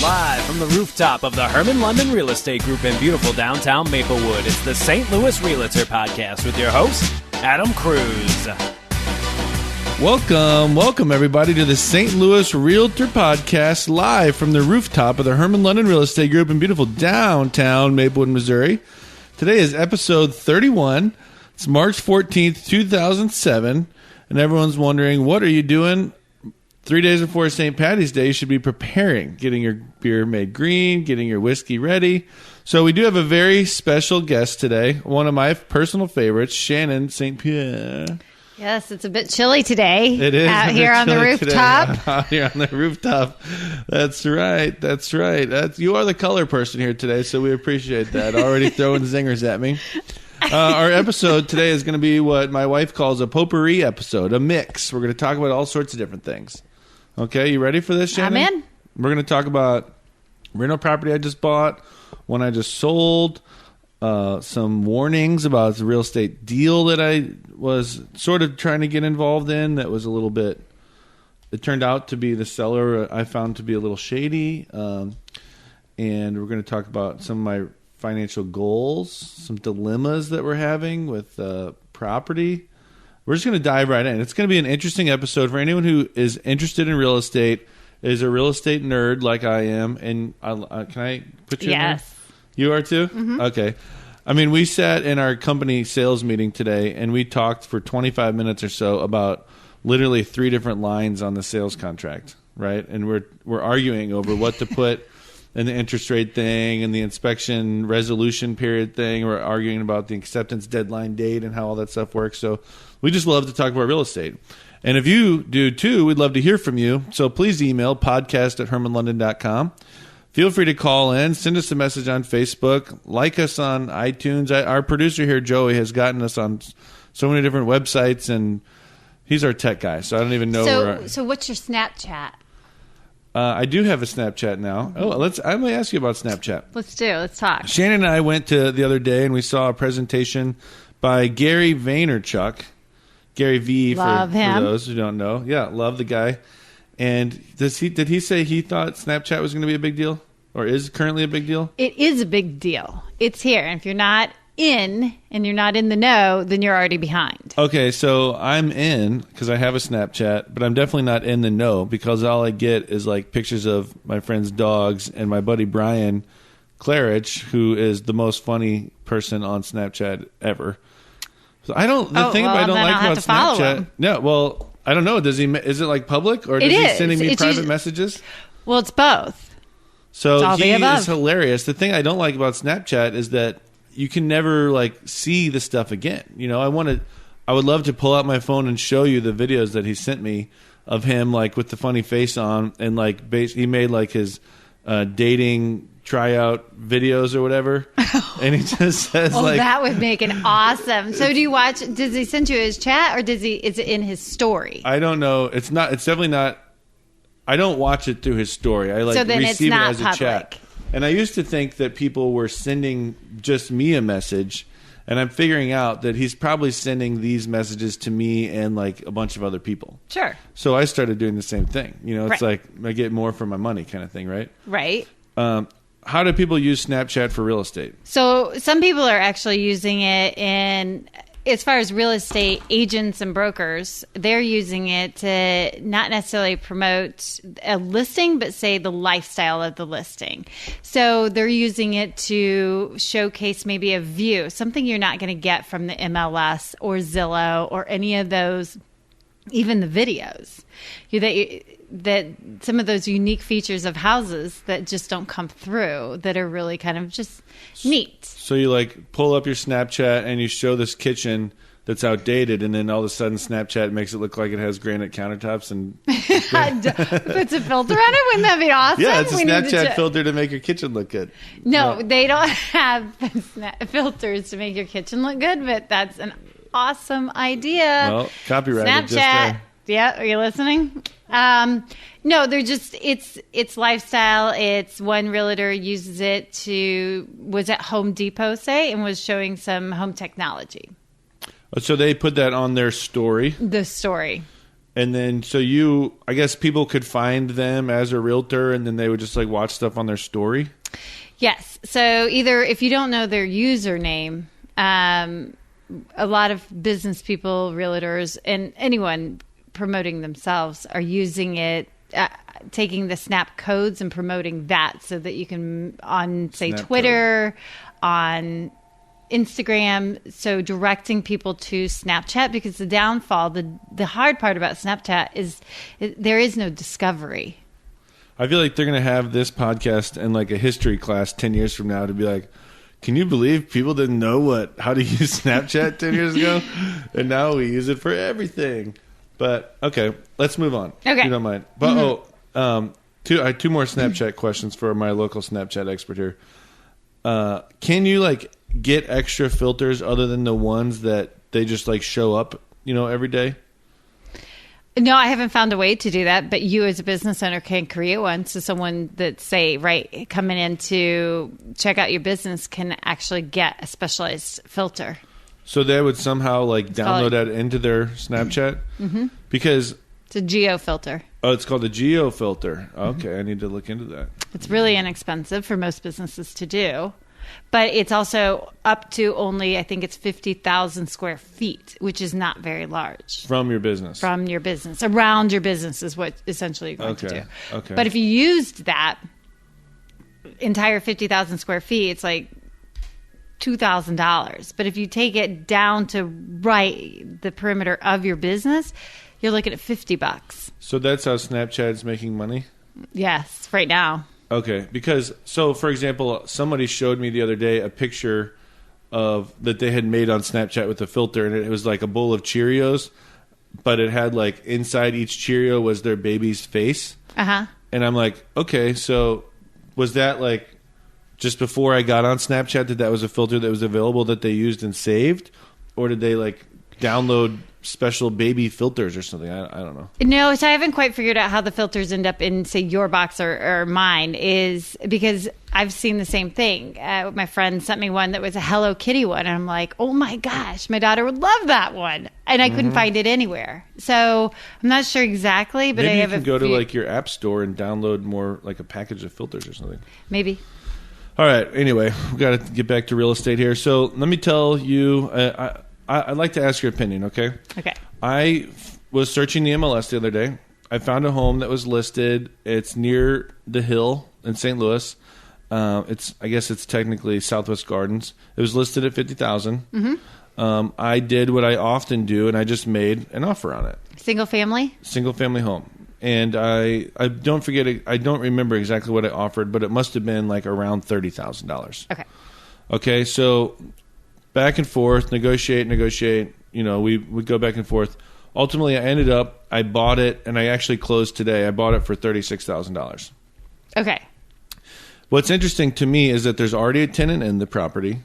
live from the rooftop of the Hermann London Real Estate Group in beautiful downtown Maplewood. It's the St. Louis Realtor Podcast with your host, Adam Kruse. Welcome everybody to the St. Louis Realtor Podcast live from the rooftop of the Hermann London Real Estate Group in beautiful downtown Maplewood, Missouri. Today is episode 31. It's March 14th, 2007, and everyone's wondering, what are you doing? 3 days before St. Patty's Day, you should be preparing, getting your beer made green, getting your whiskey ready. So we do have a very special guest today, one of my personal favorites, Shannon St. Pierre. Yes, it's a bit chilly today. It is out here on the rooftop. Out here on the rooftop. That's right. You are the color person here today, so we appreciate that. Already throwing zingers at me. Our episode today is going to be what my wife calls a potpourri episode, a mix. We're going to talk about all sorts of different things. Okay, you ready for this, Shannon? I'm in. We're going to talk about rental property I just bought, one I just sold, some warnings about the real estate deal that I was sort of trying to get involved in that was a little bit, it turned out to be the seller I found to be a little shady. And we're going to talk about some of my financial goals, some dilemmas that we're having with property. We're just going to dive right in. It's going to be an interesting episode for anyone who is interested in real estate, is a real estate nerd like I am. And can I put you in there? Yes. You are too? Mm-hmm. Okay. I mean, we sat in our company sales meeting today, and we talked for 25 minutes or so about literally 3 different lines on the sales contract, right? And we're arguing over what to put in the interest rate thing and the inspection resolution period thing. We're arguing about the acceptance deadline date and how all that stuff works. So we just love to talk about real estate. And if you do too, we'd love to hear from you. So please email podcast@hermannlondon.com. Feel free to call in, send us a message on Facebook, like us on iTunes. Our producer here, Joey, has gotten us on so many different websites, and he's our tech guy, so I don't even know. So what's your Snapchat? I do have a Snapchat now. Oh, I'm going to ask you about Snapchat. Let's talk. Shannon and I went to the other day, and we saw a presentation by Gary Vaynerchuck. Gary V, for those who don't know. Yeah, love the guy. And did he say he thought Snapchat was going to be a big deal, or is currently a big deal? It is a big deal. It's here. And if you're not in and you're not in the know, then you're already behind. Okay, so I'm in because I have a Snapchat, but I'm definitely not in the know because all I get is like pictures of my friends' dogs and my buddy Brian Claridge, who is the most funny person on Snapchat ever. So I don't like about Snapchat. No, well, I don't know. Is it like public, or is he sending me private messages? Well, it's both. So he is hilarious. The thing I don't like about Snapchat is that you can never like see the stuff again. You know, I would love to pull out my phone and show you the videos that he sent me of him like with the funny face on, and like he made like his dating tryout videos or whatever, and he just says that would make it awesome. So do you watch? Does he send you his chat, or is it in his story? I don't know. It's definitely not. I don't watch it through his story. I receive it as a chat. And I used to think that people were sending just me a message, and I'm figuring out that he's probably sending these messages to me and like a bunch of other people. Sure. So I started doing the same thing. You know, it's like I get more for my money kind of thing, right? Right. How do people use Snapchat for real estate? So some people are actually using it as far as real estate agents and brokers, they're using it to not necessarily promote a listing, but say the lifestyle of the listing. So they're using it to showcase maybe a view, something you're not going to get from the MLS or Zillow or any of those, even the videos. That some of those unique features of houses that just don't come through, that are really kind of just neat. So you like pull up your Snapchat and you show this kitchen that's outdated, and then all of a sudden Snapchat makes it look like it has granite countertops and puts a filter on it. Wouldn't that be awesome? Yeah, it's a Snapchat filter to make your kitchen look good. No, they don't have filters to make your kitchen look good, but that's an awesome idea. Well, copyrighted. Snapchat. Yeah, are you listening? No, they're just, it's lifestyle. It's one realtor uses it was at Home Depot, say, and was showing some home technology. So they put that on their story? The story. And then, so I guess people could find them as a realtor, and then they would just like watch stuff on their story. Yes. So either if you don't know their username, a lot of business people, realtors, and anyone promoting themselves are using it, taking the Snap codes and promoting that so that you can, on, say, Snap Twitter, on Instagram, so directing people to Snapchat, because the downfall, the hard part about Snapchat is there is no discovery. I feel like they're going to have this podcast in like a history class 10 years from now to be like, can you believe people didn't know how to use Snapchat 10 years ago? And now we use it for everything. But, okay, let's move on. Okay. If you don't mind. But, I had two more Snapchat questions for my local Snapchat expert here. Can you, like, get extra filters other than the ones that they just, like, show up, every day? No, I haven't found a way to do that, but you as a business owner can create one. So someone that's, say, coming in to check out your business can actually get a specialized filter. So they would somehow download that into their Snapchat? Mm-hmm. Because it's a geo filter. Oh, it's called a geo filter. Okay, mm-hmm. I need to look into that. It's really inexpensive for most businesses to do. But it's also up to only, I think it's 50,000 square feet, which is not very large. From your business. From your business. Around your business is what essentially you're going to do. Okay. But if you used that entire 50,000 square feet, it's like $2,000. But if you take it down to the perimeter of your business, you're looking at $50. So that's how Snapchat's making money? Yes, right now. Okay, because, for example, somebody showed me the other day a picture that they had made on Snapchat with a filter, and it was like a bowl of Cheerios, but it had inside each Cheerio was their baby's face. Uh-huh. And I'm like, okay, so was that just before I got on Snapchat that was a filter that was available that they used and saved? Or did they download special baby filters or something? I don't know. No, so I haven't quite figured out how the filters end up in, say, your box or mine, is because I've seen the same thing. My friend sent me one that was a Hello Kitty one, and I'm like, oh my gosh, my daughter would love that one. And I couldn't find it anywhere. So I'm not sure exactly, but maybe I have you can go to your app store and download more, a package of filters or something. Maybe. All right. Anyway, we've got to get back to real estate here. So let me tell you, I'd like to ask your opinion, okay? Okay. I was searching the MLS the other day. I found a home that was listed. It's near the Hill in St. Louis. I guess it's technically Southwest Gardens. It was listed at $50,000. Mm-hmm. I did what I often do, and I just made an offer on it. Single family? Single family home. And I don't forget. I don't remember exactly what I offered, but it must have been around $30,000. Okay. Okay, so back and forth, negotiate. We go back and forth. Ultimately, I bought it, and I actually closed today. I bought it for $36,000. Okay. What's interesting to me is that there's already a tenant in the property.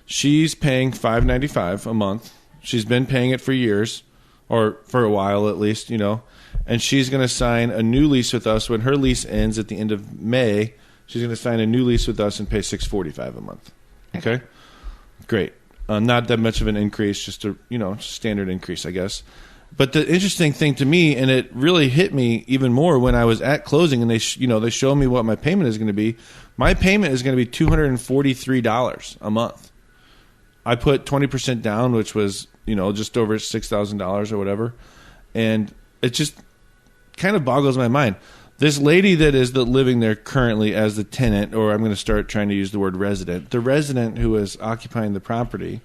She's paying $595 a month. She's been paying it for years, or for a while at least, And she's going to sign a new lease with us. When her lease ends at the end of May, she's going to sign a new lease with us and pay $645 a month. Okay? Great. Not that much of an increase, just a standard increase, I guess. But the interesting thing to me, and it really hit me even more when I was at closing, and they show me what my payment is going to be. My payment is going to be $243 a month. I put 20% down, which was just over $6,000 or whatever, and it just kind of boggles my mind. This lady that is living there currently as the tenant, or I'm going to start trying to use the word resident, the resident who is occupying the property,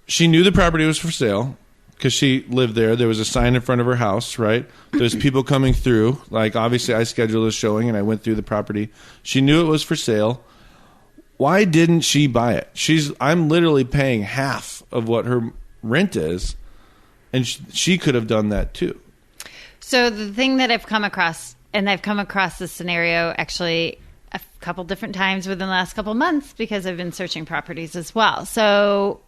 she knew the property was for sale because she lived there. There was a sign in front of her house, right? There's people coming through. Obviously, I scheduled a showing, and I went through the property. She knew it was for sale. Why didn't she buy it? I'm literally paying half of what her rent is, and she could have done that too. So the thing that I've come across, and I've come across this scenario actually a couple different times within the last couple months because I've been searching properties as well. So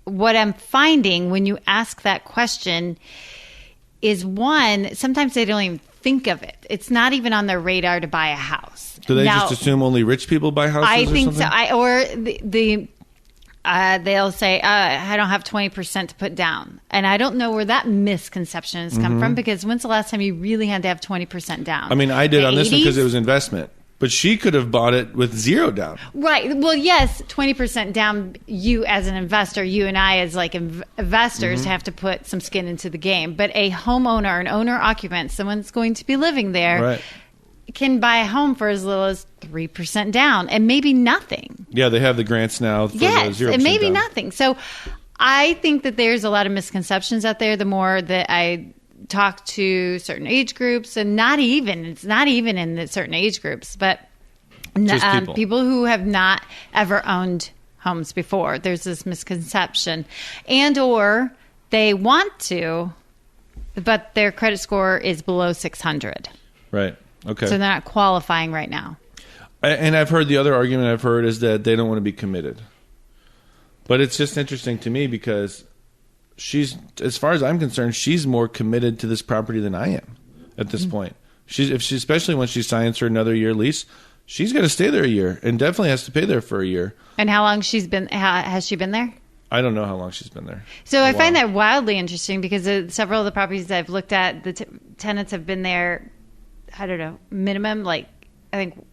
what I'm finding when you ask that question is, one, sometimes they don't even think of it. It's not even on their radar to buy a house. Do they just assume only rich people buy houses? I think something? so. they'll say, I don't have 20% to put down. And I don't know where that misconception has come from, because when's the last time you really had to have 20% down? I mean, I did The on this one 80s? because it was investment. But she could have bought it with zero down. Right. Well, yes, 20% down, you as an investor, you and I as like investors have to put some skin into the game. But a homeowner, an owner-occupant, someone that's going to be living there, Right. can buy a home for as little as 3% down and maybe nothing. Yeah, they have the grants now for the Yes, 0% and maybe down. nothing. So I think that there's a lot of misconceptions out there. The more that I talk to certain age groups, and it's not even in the certain age groups, but Just people who have not ever owned homes before. There's this misconception, and or they want to, but their credit score is below 600. Right. Okay. So they're not qualifying right now. And I've heard the other argument I've heard is that they don't want to be committed. But it's just interesting to me because she's, as far as I'm concerned, she's more committed to this property than I am at this point. Especially when she signs for another year lease, she's got to stay there a year and definitely has to pay there for a year. And how long has she been there? I don't know how long she's been there. So I find that wildly interesting because several of the properties that I've looked at, the tenants have been there, I don't know, minimum, like I think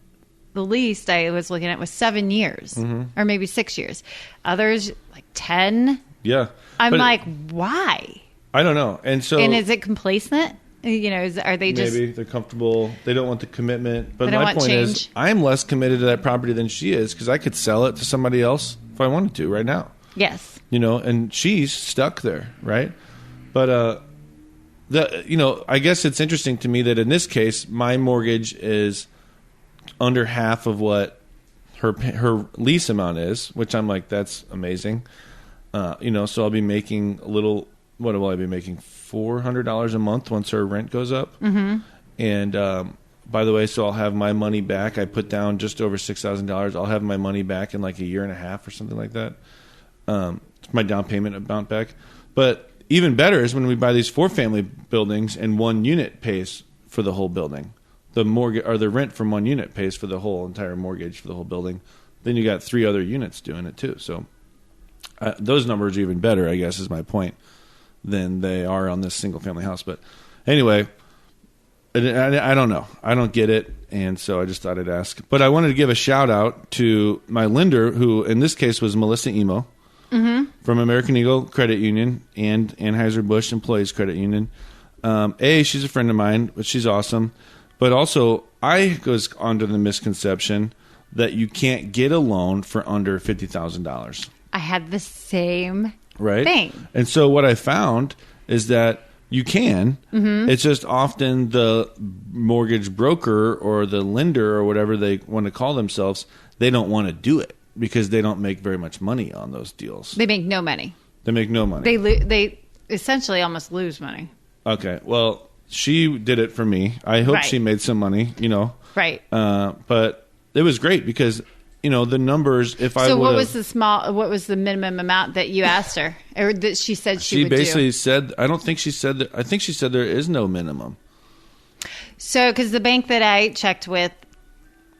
the least I was looking at was 7 years or maybe 6 years. Others like 10. Yeah. I'm But like, why? I don't know. And is it complacent? Are they just... Maybe they're comfortable. They don't want the commitment. But They don't my want point is, change. I'm less committed to that property than she is because I could sell it to somebody else if I wanted to right now. Yes. And she's stuck there, right? But I guess it's interesting to me that in this case, my mortgage is under half of what her lease amount is, which I'm like, that's amazing. So I'll be making a little. What will I be making? $400 a month once her rent goes up. Mm-hmm. And by the way, so I'll have my money back. I put down just over $6,000. I'll have my money back in like a year and a half or something like that. My down payment amount back. But even better is when we buy these 4-family buildings and one unit pays for the whole building. The mortgage or the rent from one unit pays for the whole entire mortgage for the whole building. Then you got 3 other units doing it too. So those numbers are even better, I guess, is my point, than they are on this single family house. But anyway, I don't know. I don't get it. And so I just thought I'd ask. But I wanted to give a shout out to my lender, who in this case was Melissa Emo from American Eagle Credit Union and Anheuser-Busch Employees Credit Union. She's a friend of mine, but she's awesome. But also, I was under the misconception that you can't get a loan for under $50,000. I had the same Right. thing. And so what I found is that you can. Mm-hmm. It's just often the mortgage broker or the lender or whatever they want to call themselves, they don't want to do it because they don't make very much money on those deals. They make no money. They make no money. They essentially almost lose money. Okay. Well, she did it for me. I hope Right. she made some money, Right. But it was great because the numbers, if I So would what was the minimum amount that you asked her, or that she said she would basically do? said, I don't think she said that. I think she said there is no minimum. So, because the bank that I checked with,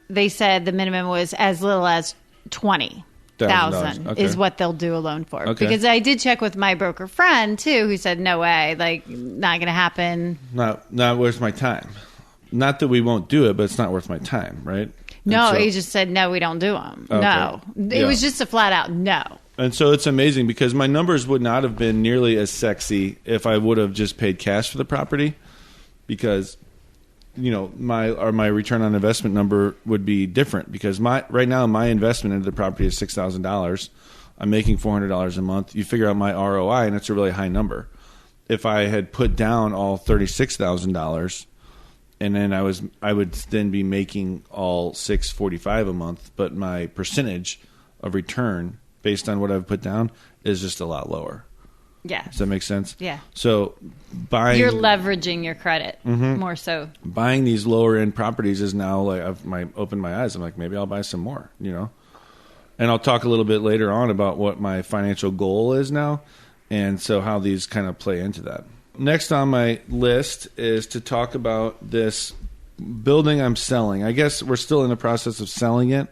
they said the minimum was as little as $20,000 Okay. is what they'll do a loan for. Okay. Because I did check with my broker friend too, who said no way, like not going to happen. Not worth my time. Not that we won't do it, but it's not worth my time, right? No, And so- he just said no, we don't do them. Okay. No, it Yeah. was just a flat out no. And so it's amazing because my numbers would not have been nearly as sexy if I would have just paid cash for the property, because my return on investment number would be different because right now my investment into the property is $6,000. I'm making $400 a month. You figure out my ROI, and it's a really high number. If I had put down all $36,000, and then I would then be making all $645 a month, but my percentage of return based on what I've put down is just a lot lower. Yeah. Does that make sense? Yeah. So You're leveraging your credit more so. buying these lower end properties is now like I've opened my eyes. I'm like, maybe I'll buy some more, And I'll talk a little bit later on about what my financial goal is now, and so how these kind of play into that. Next on my list is to talk about this building I'm selling. I guess we're still in the process of selling it,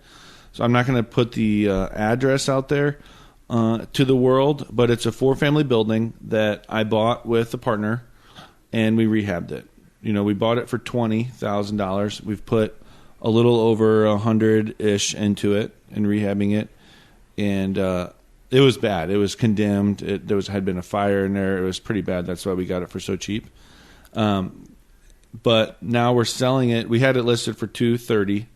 so I'm not going to put the address out there. to the world, but it's a 4-family building that I bought with a partner, and we rehabbed it. We bought it for $20,000. We've put a little over 100-ish into it and rehabbing it, and it was bad. It was condemned. Had been a fire in there. It was pretty bad. That's why we got it for so cheap. But now we're selling it. We had it listed for $230,000,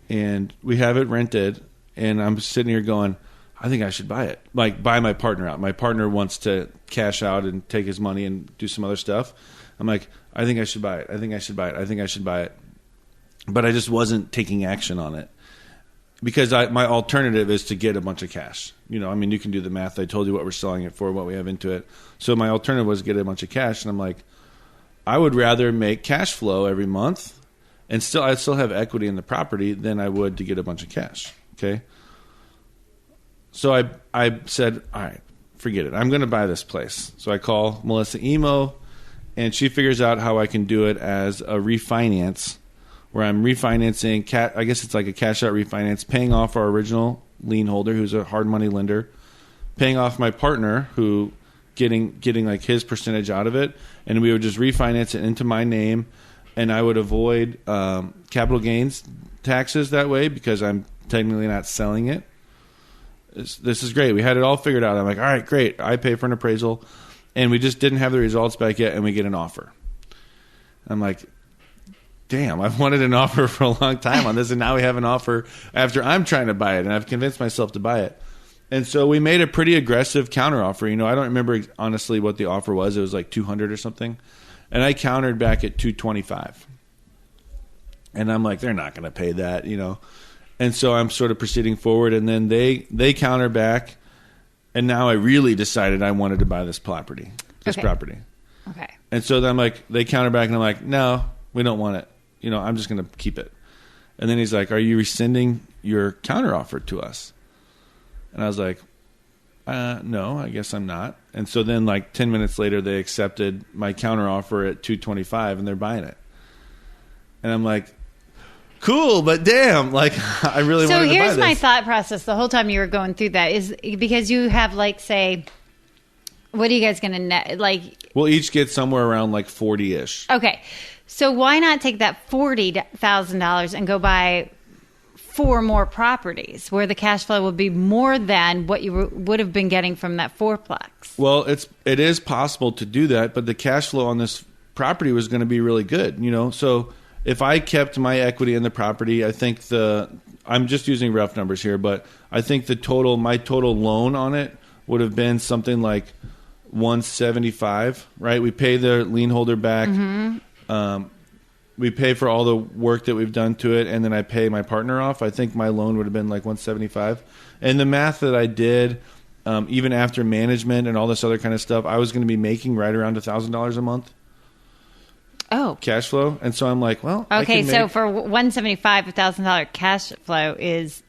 and we have it rented. And I'm sitting here going, I think I should buy it. Like, buy my partner out. My partner wants to cash out and take his money and do some other stuff. I'm like, I think I should buy it. I think I should buy it. I think I should buy it. But I just wasn't taking action on it. Because my alternative is to get a bunch of cash. You can do the math. I told you what we're selling it for, what we have into it. So my alternative was to get a bunch of cash. And I'm like, I would rather make cash flow every month and I'd still have equity in the property than I would to get a bunch of cash. Okay? So I said, all right, forget it. I'm going to buy this place. So I call Melissa Emo, and she figures out how I can do it as a refinance, where I'm refinancing, I guess it's like a cash out refinance, paying off our original lien holder, who's a hard money lender, paying off my partner, who getting like his percentage out of it, and we would just refinance it into my name, and I would avoid capital gains taxes that way because I'm technically not selling it. This is great. We had it all figured out. I'm like, all right, great. I pay for an appraisal, and we just didn't have the results back yet, and we get an offer. I'm like, damn, I've wanted an offer for a long time on this, and now we have an offer after I'm trying to buy it, and I've convinced myself to buy it. And so we made a pretty aggressive counteroffer. I don't remember honestly what the offer was. It was like $200 or something, and I countered back at $225. And I'm like, they're not going to pay that, And so I'm sort of proceeding forward, and then they counter back, and now I really decided I wanted to buy this property. Okay. And so then I'm like, they counter back, and I'm like, no, we don't want it. I'm just going to keep it. And then he's like, are you rescinding your counteroffer to us? And I was like, no, I guess I'm not. And so then like 10 minutes later, they accepted my counteroffer at $225, and they're buying it. And I'm like, cool, but damn, like I really wanted to buy this. So here's my thought process the whole time you were going through that is because you have like, say, what are you guys going to net? Like, we'll each get somewhere around like 40-ish. Okay. So why not take that $40,000 and go buy 4 more properties where the cash flow would be more than what you would have been getting from that 4-plex? Well, it is possible to do that, but the cash flow on this property was going to be really good, So if I kept my equity in the property, I think I'm just using rough numbers here, but I think my total loan on it would have been something like $175, right? We pay the lien holder back. Mm-hmm. We pay for all the work that we've done to it, and then I pay my partner off. I think my loan would have been like $175. And the math that I did, even after management and all this other kind of stuff, I was going to be making right around $1,000 a month. Oh, cash flow. And so I'm like, well, okay. So for $175, $1,000 cash flow is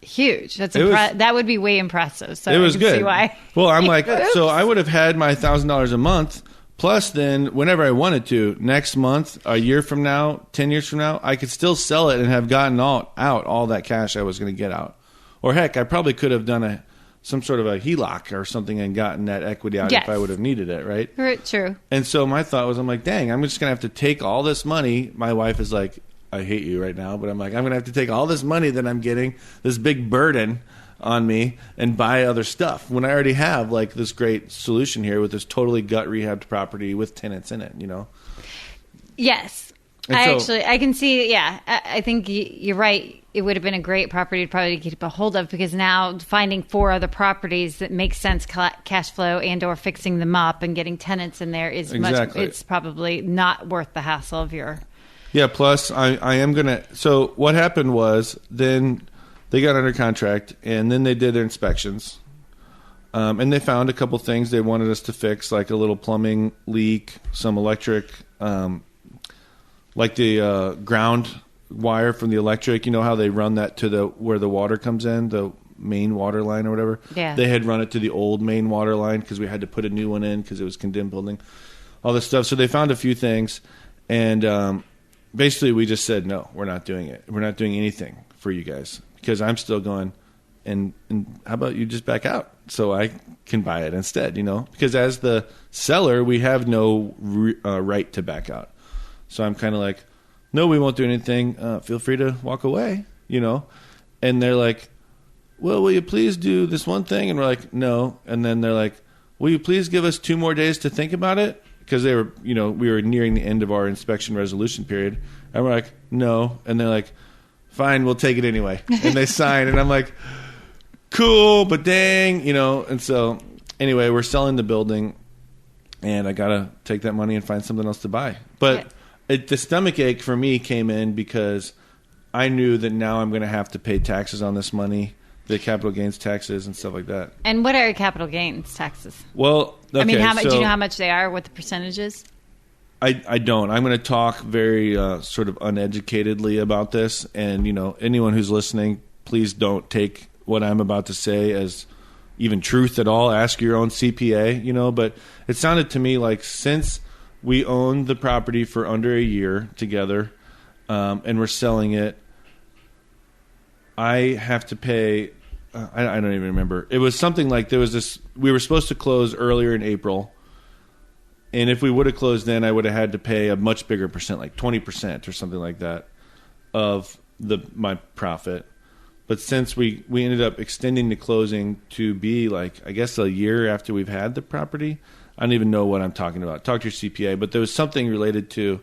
huge. That would be way impressive. So it was good. See why. Well, I'm like, so I would have had my $1,000 a month. Plus, then, whenever I wanted to, next month, a year from now, 10 years from now, I could still sell it and have gotten out all that cash I was going to get out. Or heck, I probably could have done some sort of a HELOC or something and gotten that equity out if I would have needed it, right? True. And so my thought was, I'm like, dang, I'm just going to have to take all this money. My wife is like, I hate you right now, but I'm like, I'm going to have to take all this money that I'm getting, this big burden on me, and buy other stuff when I already have like this great solution here with this totally gut rehabbed property with tenants in it, Yes. I can see, yeah, I think you're right. It would have been a great property to probably keep a hold of, because now finding 4 other properties that make sense cash flow and or fixing them up and getting tenants in there is it's probably not worth the hassle of your... Yeah, plus I am going to... So what happened was then... They got under contract, and then they did their inspections. And they found a couple things they wanted us to fix, like a little plumbing leak, some electric, like the ground wire from the electric. You know how they run that to where the water comes in, the main water line or whatever? Yeah. They had run it to the old main water line because we had to put a new one in because it was condemned building, all this stuff. So they found a few things, and basically we just said, no, we're not doing it. We're not doing anything for you guys. Because I'm still going, and how about you just back out so I can buy it instead, because as the seller, we have no right to back out. So I'm kind of like, no, we won't do anything. Feel free to walk away, and they're like, well, will you please do this one thing? And we're like, no. And then they're like, will you please give us 2 more days to think about it? Because they were, we were nearing the end of our inspection resolution period. And we're like, no. And they're like, fine, we'll take it anyway. And they sign. And I'm like, cool, but dang, And so anyway, we're selling the building. And I got to take that money and find something else to buy. But the stomach ache for me came in because I knew that now I'm going to have to pay taxes on this money. The capital gains taxes and stuff like that. And what are capital gains taxes? Well, okay, do you know how much they are? What the percentage is? I don't. I'm going to talk very sort of uneducatedly about this. And, anyone who's listening, please don't take what I'm about to say as even truth at all. Ask your own CPA, But it sounded to me like since we owned the property for under a year together and we're selling it, I have to pay, I don't even remember. It was something like there was this, we were supposed to close earlier in April. And if we would have closed then, I would have had to pay a much bigger percent, like 20% or something like that of my profit. But since we ended up extending the closing to be like, I guess a year after we've had the property, I don't even know what I'm talking about. Talk to your CPA. But there was something related to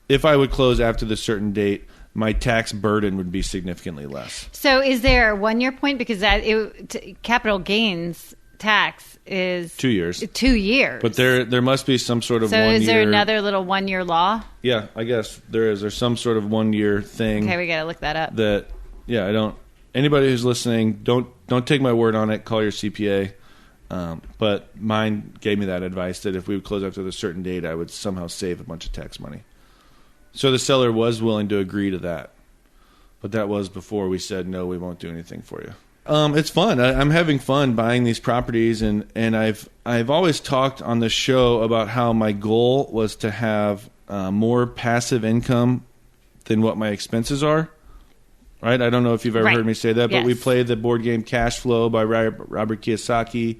if I would close after the certain date, my tax burden would be significantly less. So is there a 1-year point? Because capital gains tax is 2 years. 2 years. But there must be some sort of 1 year. So is there another little 1-year law? Yeah, I guess there is. There's some sort of 1 year thing. Okay, we got to look that up. I don't. Anybody who's listening, don't take my word on it. Call your CPA. But mine gave me that advice that if we would close after a certain date, I would somehow save a bunch of tax money. So the seller was willing to agree to that. But that was before we said, no, we won't do anything for you. It's fun. I'm having fun buying these properties. And I've always talked on the show about how my goal was to have more passive income than what my expenses are. Right? I don't know if you've ever heard me say that, but we played the board game Cash Flow by Robert Kiyosaki.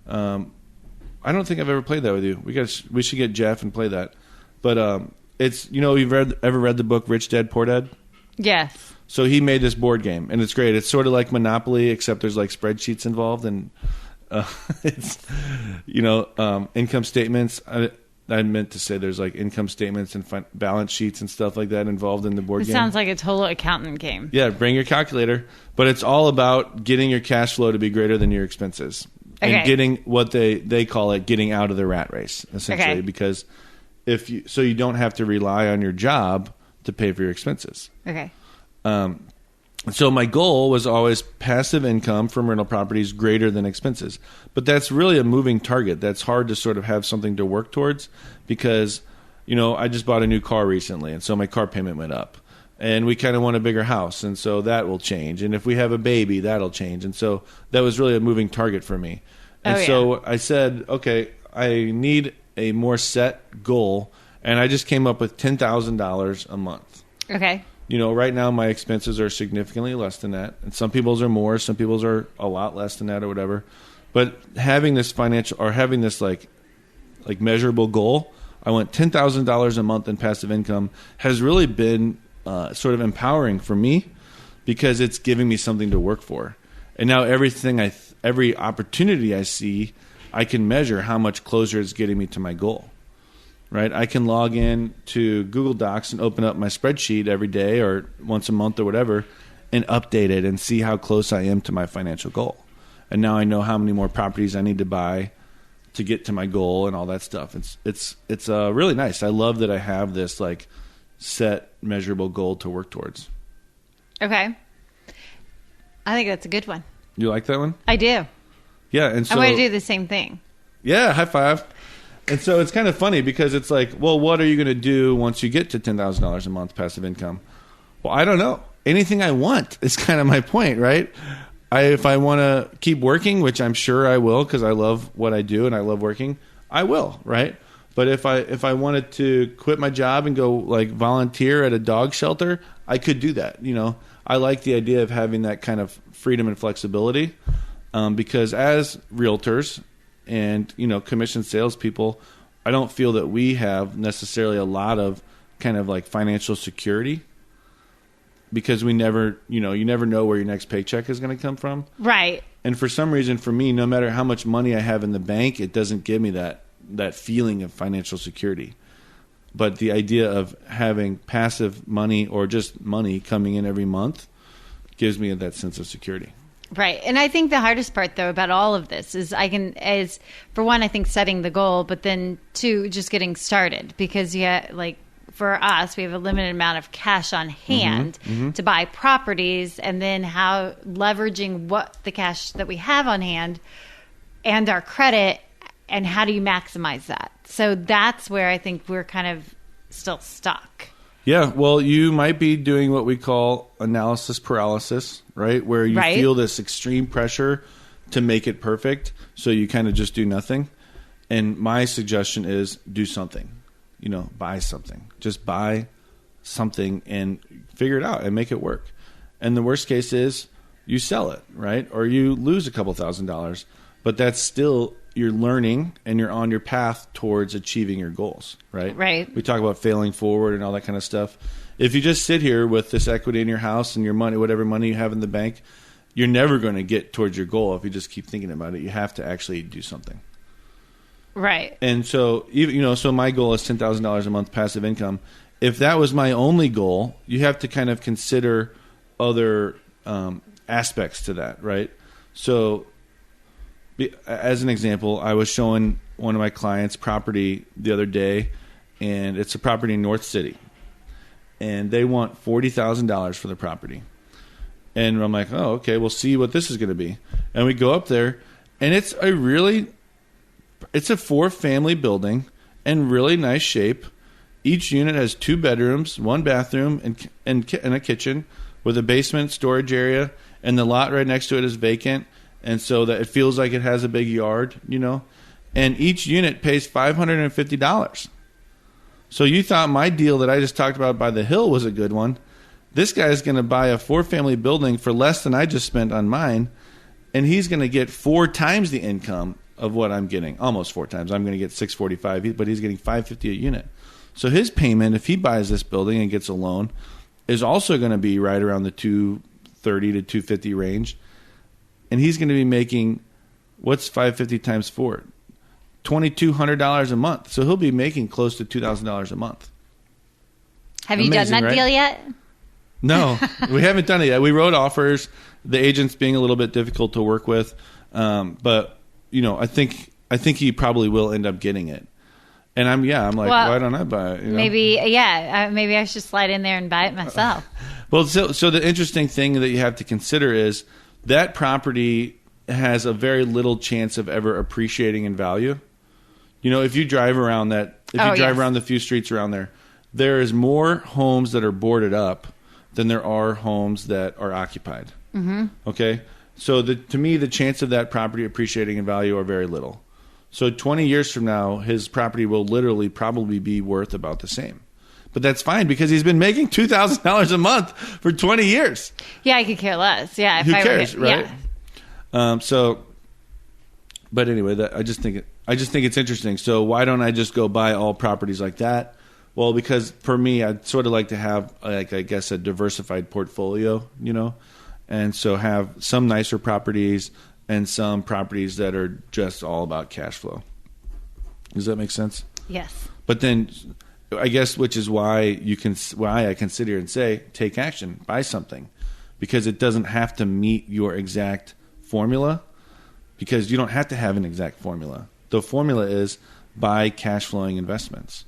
I don't think I've ever played that with you. We should get Jeff and play that. But it's, you've ever read the book Rich Dad Poor Dad? Yes. So he made this board game, and it's great. It's sort of like Monopoly, except there's like spreadsheets involved, and it's income statements. I meant to say there's like income statements and balance sheets and stuff like that involved in the board game. It sounds like a total accountant game. Yeah, bring your calculator, but it's all about getting your cash flow to be greater than your expenses, and getting what they call it, getting out of the rat race, essentially, because so you don't have to rely on your job to pay for your expenses. Okay. So my goal was always passive income from rental properties greater than expenses. But that's really a moving target. That's hard to sort of have something to work towards because, I just bought a new car recently, and so my car payment went up. And we kind of want a bigger house, and so that will change. And if we have a baby, that'll change. And so that was really a moving target for me. And so I said, okay, I need a more set goal, and I just came up with $10,000 a month. Okay. Right now my expenses are significantly less than that, and some people's are more, some people's are a lot less than that or whatever. But having this like measurable goal, I want $10,000 a month in passive income has really been sort of empowering for me because it's giving me something to work for. And now every opportunity I see, I can measure how much closer it's getting me to my goal. Right, I can log in to Google Docs and open up my spreadsheet every day or once a month or whatever and update it and see how close I am to my financial goal. And now I know how many more properties I need to buy to get to my goal and all that stuff. It's really nice. I love that I have this like set measurable goal to work towards. Okay. I think that's a good one. You like that one? I do. Yeah, and so I want to do the same thing. Yeah, high five. And so it's kind of funny because it's like, well, what are you going to do once you get to $10,000 a month passive income? Well, I don't know. Anything I want is kind of my point, right? If I want to keep working, which I'm sure I will because I love what I do and I love working, I will, right? But if I wanted to quit my job and go like volunteer at a dog shelter, I could do that. You know, I like the idea of having that kind of freedom and flexibility, because as realtors and, you know, commission salespeople, I don't feel that we have necessarily a lot of kind of like financial security, because we never, you never know where your next paycheck is going to come from. Right. And for some reason, for me, no matter how much money I have in the bank, it doesn't give me that feeling of financial security. But the idea of having passive money or just money coming in every month gives me that sense of security. Right. And I think the hardest part, though, about all of this is for one, I think setting the goal, but then two, just getting started. Because, for us, we have a limited amount of cash on hand to buy properties, and then how leveraging the cash that we have on hand and our credit, and how do you maximize that? So that's where I think we're kind of still stuck. Yeah, well, you might be doing what we call analysis paralysis, right? Where you feel this extreme pressure to make it perfect, so you kind of just do nothing. And my suggestion is do something. Buy something. Just buy something and figure it out and make it work. And the worst case is you sell it, right? Or you lose a couple $1,000s. But that's still, you're learning and you're on your path towards achieving your goals, right? Right. We talk about failing forward and all that kind of stuff. If you just sit here with this equity in your house and your money, whatever money you have in the bank, you're never going to get towards your goal if you just keep thinking about it. You have to actually do something. Right. And so, so my goal is $10,000 a month passive income. If that was my only goal, you have to kind of consider other aspects to that, right? So, as an example, I was showing one of my clients property the other day, and it's a property in North City. And they want $40,000 for the property. And I'm like, oh, okay, we'll see what this is going to be. And we go up there, and it's a 4-family building in really nice shape. Each unit has 2 bedrooms, 1 bathroom, and a kitchen with a basement storage area, and the lot right next to it is vacant, and so that it feels like it has a big yard, And each unit pays $550. So you thought my deal that I just talked about by the hill was a good one. This guy is going to buy a 4-family building for less than I just spent on mine, and he's going to get 4 times the income of what I'm getting. Almost 4 times. I'm going to get $645, but he's getting $550 a unit. So his payment, if he buys this building and gets a loan, is also going to be right around the $230 to $250 range. And he's going to be making, what's $550 times 4? $2,200 a month. So he'll be making close to $2,000 a month. Have you done that deal yet? No, we haven't done it yet. We wrote offers. The agent's being a little bit difficult to work with, but I think he probably will end up getting it. And I'm like, why don't I buy it? Maybe I should slide in there and buy it myself. Well, so the interesting thing that you have to consider is that property has a very little chance of ever appreciating in value. If you drive around around the few streets around there is more homes that are boarded up than there are homes that are occupied. Mm-hmm. Okay? So to me, the chance of that property appreciating in value are very little. So 20 years from now, his property will literally probably be worth about the same. But that's fine because he's been making $2,000 a month for 20 years. Yeah, I could care less. Yeah. Who cares, right? Yeah. But anyway, I just think it's interesting. So why don't I just go buy all properties like that? Well, because for me, I'd sort of like to have, a diversified portfolio, and so have some nicer properties and some properties that are just all about cash flow. Does that make sense? Yes. But then, I guess, which is why I can sit here and say, take action, buy something, because it doesn't have to meet your exact formula, because you don't have to have an exact formula. The formula is buy cash flowing investments.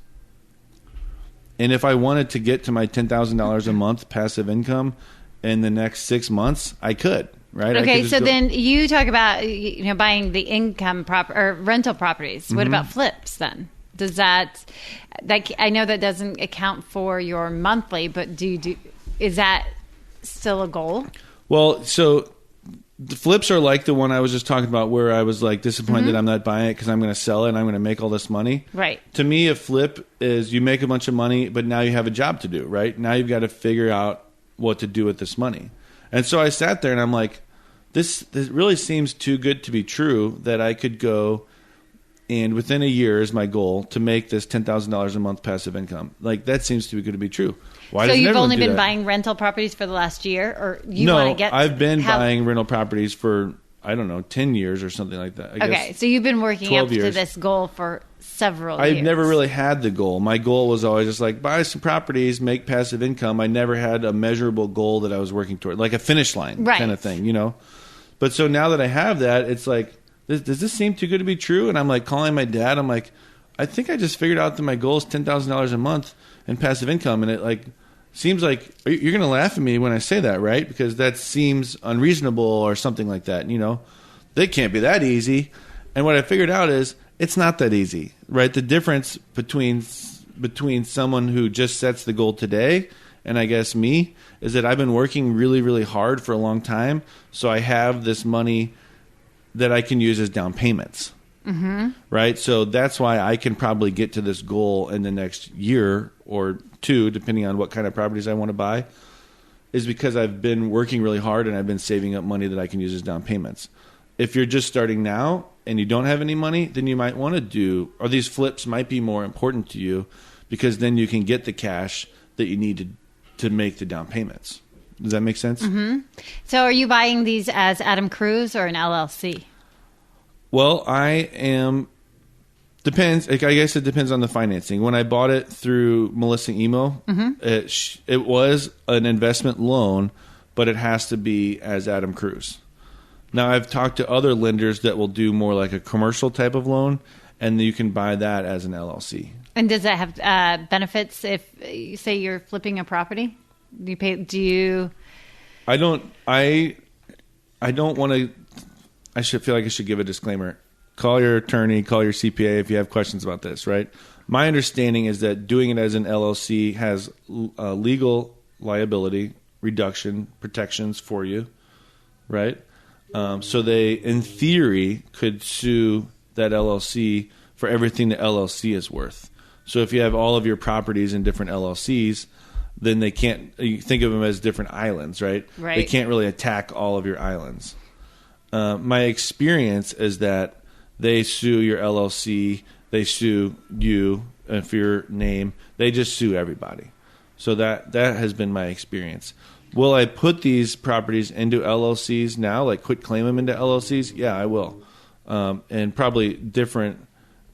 And if I wanted to get to my $10,000 a month passive income in the next 6 months, I could, right? Okay, so then you talk about buying the income or rental properties. What about flips then? Does that I know that doesn't account for your monthly, but is that still a goal? Well, so The flips are like the one I was just talking about, where I was like disappointed that I'm not buying it because I'm going to sell it and I'm going to make all this money. Right. To me, a flip is you make a bunch of money, but now you have a job to do, right? Now you've got to figure out what to do with this money. And so I sat there and I'm like, this really seems too good to be true that I could go and within a year is my goal to make this $10,000 a month passive income. Like, that seems too good to be true. Why so doesn't you've everyone only do been that? buying rental properties for the last year, or you No, want to get? I've been buying rental properties for, I don't know, 10 years or something like that. I Okay, guess so you've been working 12 up to years. this goal for several years. I've never really had the goal. My goal was always just like buy some properties, make passive income. I never had a measurable goal that I was working toward, like a finish line kind of thing, you know? But so now that I have that, it's like, does this seem too good to be true? And I'm like calling my dad. I'm like, I think I just figured out that my goal is $10,000 a month in passive income. And it like seems like you're going to laugh at me when I say that, right? Because that seems unreasonable or something like that. You know, they can't be that easy. And what I figured out is it's not that easy, right? The difference between someone who just sets the goal today and I guess me is that I've been working really, really hard for a long time. So I have this money that I can use as down payments. Mm-hmm. Right? So that's why I can probably get to this goal in the next year or two, depending on what kind of properties I want to buy, is because I've been working really hard and I've been saving up money that I can use as down payments. If you're just starting now and you don't have any money, then you might want to do, or these flips might be more important to you because then you can get the cash that you need to make the down payments. Does that make sense? Mm-hmm. So are you buying these as Adam Kruse or an LLC? Well, depends. I guess it depends on the financing. When I bought it through Melissa Emo, it was an investment loan, but it has to be as Adam Kruse. Now, I've talked to other lenders that will do more like a commercial type of loan, and you can buy that as an LLC. And does that have benefits if, say, you're flipping a property? I don't want to. I should feel like I should give a disclaimer. Call your attorney, call your CPA if you have questions about this, right? My understanding is that doing it as an LLC has legal liability reduction protections for you, right? So they, in theory, could sue that LLC for everything the LLC is worth. So if you have all of your properties in different LLCs, then they can't, you think of them as different islands, right? Right. They can't really attack all of your islands. My experience is that they sue your LLC, they sue you for your name, they just sue everybody. So that has been my experience. Will I put these properties into LLCs now, like quit claim them into LLCs? Yeah, I will. And probably different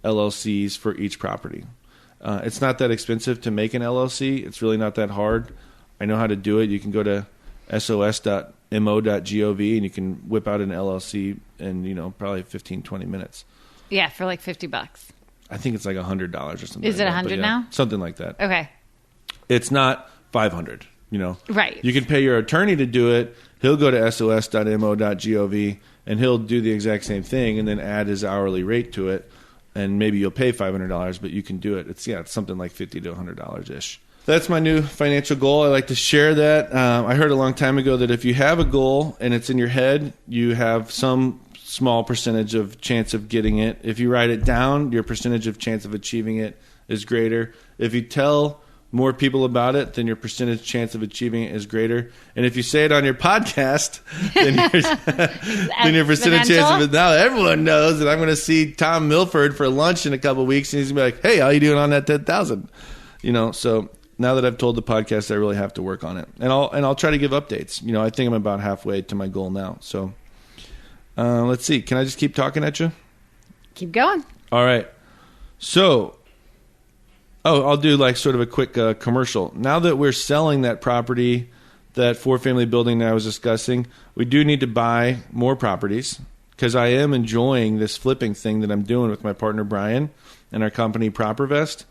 LLCs for each property. It's not that expensive to make an LLC. It's really not that hard. I know how to do it. You can go to sos.mo.gov and you can whip out an LLC in, probably 15, 20 minutes. Yeah, for like $50. I think it's like $100 or something. Is it $100 now? Something like that. Okay. It's not $500, Right. You can pay your attorney to do it. He'll go to sos.mo.gov and he'll do the exact same thing and then add his hourly rate to it. And maybe you'll pay $500, but you can do it. It's something like $50 to $100-ish. That's my new financial goal. I like to share that. I heard a long time ago that if you have a goal and it's in your head, you have some small percentage of chance of getting it. If you write it down, your percentage of chance of achieving it is greater. If you tell more people about it, then your percentage chance of achieving it is greater. And if you say it on your podcast, then your percentage chance of it, now everyone knows that I'm going to see Tom Milford for lunch in a couple of weeks, and he's going to be like, hey, how you doing on that 10,000? So now that I've told the podcast, I really have to work on it. And I'll try to give updates. I think I'm about halfway to my goal now. So let's see. Can I just keep talking at you? Keep going. All right. So, I'll do like sort of a quick commercial. Now that we're selling that property, that 4-family building that I was discussing, we do need to buy more properties because I am enjoying this flipping thing that I'm doing with my partner Brian and our company ProperVest.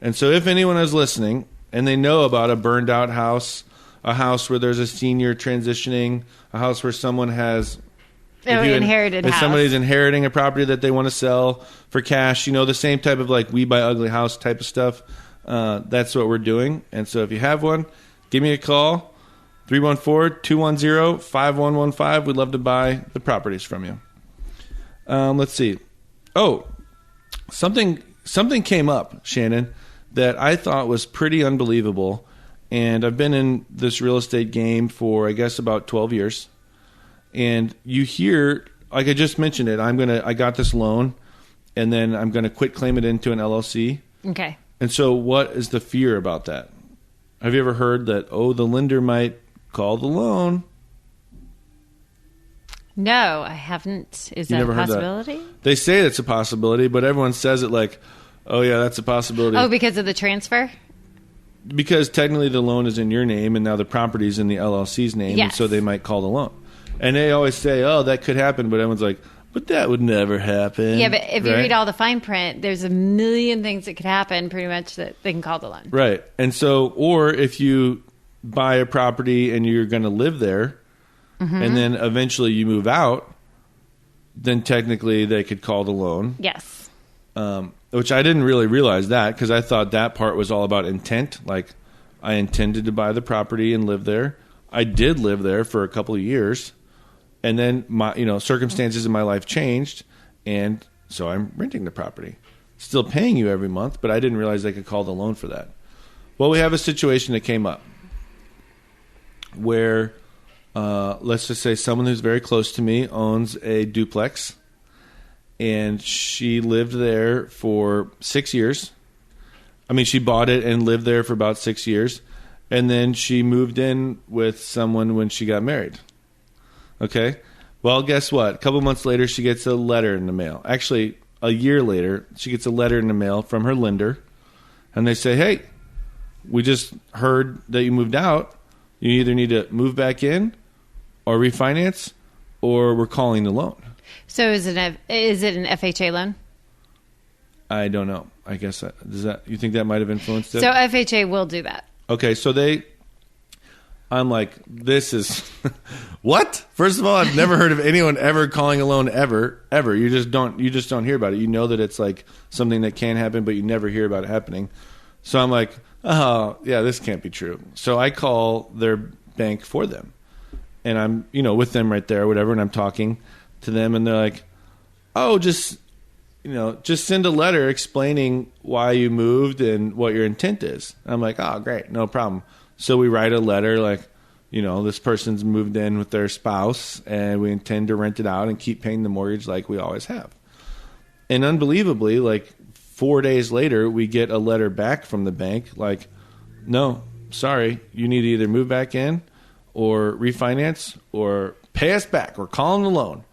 And so if anyone is listening and they know about a burned out house, a house where there's a senior transitioning, a house where someone has inherited if house. Somebody's inheriting a property that they want to sell for cash, the same type of like we buy ugly house type of stuff. That's what we're doing. And so if you have one, give me a call. 314-210-5115. We'd love to buy the properties from you. Let's see. Oh, something came up, Shannon, that I thought was pretty unbelievable. And I've been in this real estate game for, I guess, about 12 years. And you hear, like I just mentioned it, I got this loan, and then I'm going to quit claim it into an LLC. Okay. And so what is the fear about that? Have you ever heard that, the lender might call the loan? No, I haven't. Is You that a never heard that? possibility? They say it's a possibility, but everyone says it like, oh, yeah, that's a possibility. Oh, because of the transfer? Because technically the loan is in your name, and now the property's in the LLC's name, Yes. and so they might call the loan. And they always say, oh, that could happen, but everyone's like, but that would never happen. Yeah, but if you right? read all the fine print, there's a million things that could happen pretty much that they can call the loan. Right. And so, or if you buy a property and you're going to live there, and then eventually you move out, then technically they could call the loan. Yes. Which I didn't really realize that, because I thought that part was all about intent. Like, I intended to buy the property and live there. I did live there for a couple of years, and then my circumstances in my life changed, and so I'm renting the property. Still paying you every month, but I didn't realize they could call the loan for that. Well, we have a situation that came up where, let's just say someone who's very close to me owns a duplex, and she lived there for 6 years. I mean, she bought it and lived there for about 6 years, and then she moved in with someone when she got married. Okay? Well, guess what? A couple months later, she gets a letter in the mail. Actually, a year later, she gets a letter in the mail from her lender, and they say, hey, we just heard that you moved out. You either need to move back in or refinance, or we're calling the loan. So is it an FHA loan? I don't know. I guess you think that might have influenced it? So FHA will do that. Okay, so I'm like, this is what? First of all, I've never heard of anyone ever calling a loan ever. You just don't hear about it. You know that it's like something that can happen, but you never hear about it happening. So I'm like, oh, yeah, this can't be true. So I call their bank for them. And I'm, with them right there or whatever, and I'm talking to them, and they're like, oh, just send a letter explaining why you moved and what your intent is. And I'm like, oh, great, no problem. So we write a letter like, this person's moved in with their spouse, and we intend to rent it out and keep paying the mortgage like we always have. And unbelievably, like 4 days later, we get a letter back from the bank like, no, sorry, you need to either move back in or refinance or pay us back. We're calling the loan.